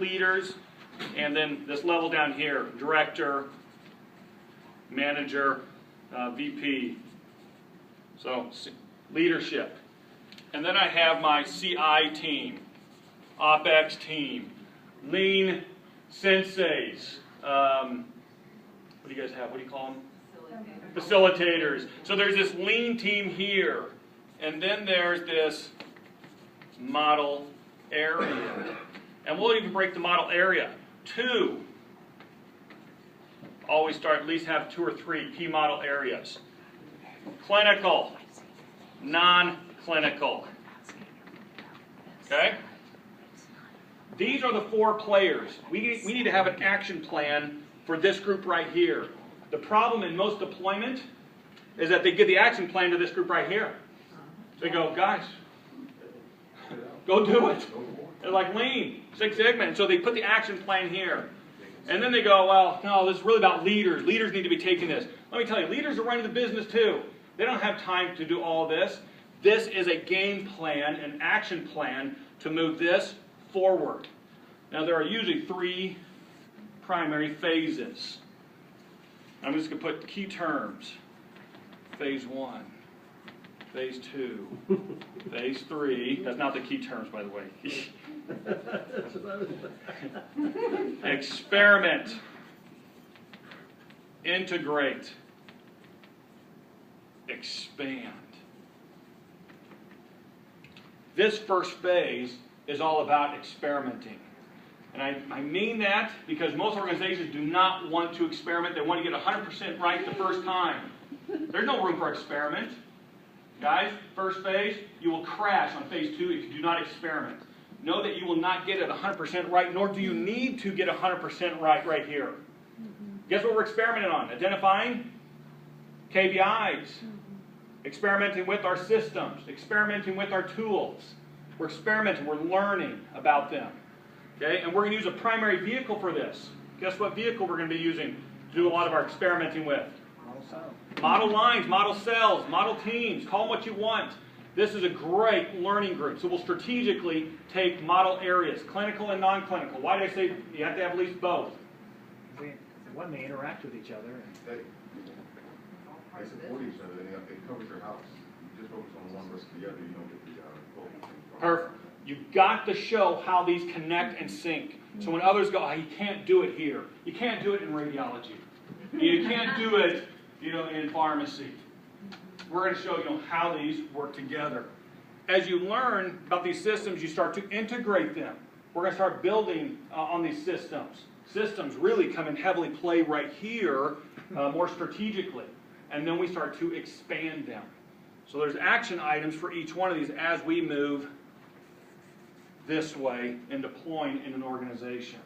leaders, and then this level down here, director, manager, VP. So leadership. And then I have my CI team, OpEx team, lean senseis. What do you guys have? What do you call them? Facilitators. So there's this lean team here, and then there's this model area. And we'll even break the model area. 2. Always start, at least have 2 or 3 key model areas. Clinical, non-clinical. Okay? These are the 4 players. We need to have an action plan for this group right here. The problem in most deployment is that they give the action plan to this group right here. They go, guys, go do it. They're like Lean, Six Sigma, and so they put the action plan here. And then they go, well, no, this is really about leaders. Leaders need to be taking this. Let me tell you, leaders are running the business too. They don't have time to do all this. This is a game plan, an action plan to move this forward. Now there are usually 3 primary phases. I'm just going to put key terms. Phase 1, Phase 2, Phase 3. That's not the key terms, by the way. Experiment. Integrate. Expand. This first phase is all about experimenting. And I mean that because most organizations do not want to experiment. They want to get 100% right the first time. There's no room for experiment. Guys, first phase, you will crash on phase 2 if you do not experiment. Know that you will not get it 100% right, nor do you need to get 100% right here. Guess what we're experimenting on? Identifying KPIs. Experimenting with our systems. Experimenting with our tools. We're experimenting. We're learning about them. Okay? And we're going to use a primary vehicle for this. Guess what vehicle we're going to be using to do a lot of our experimenting with? Model lines, model cells, model teams. Call them what you want. This is a great learning group. So we'll strategically take model areas, clinical and non-clinical. Why did I say you have to have at least both? One, they interact with each other. They support each other. It covers your house. You just focus on one versus the other. You don't get the full. Perfect. You've got to show how these connect and sync. So when others go, oh, you can't do it here. You can't do it in radiology. You can't do it, in pharmacy. We're going to show how these work together. As you learn about these systems, you start to integrate them. We're going to start building on these systems. Systems really come in heavily play right here, more strategically. And then we start to expand them. So there's action items for each one of these as we move this way in deploying in an organization.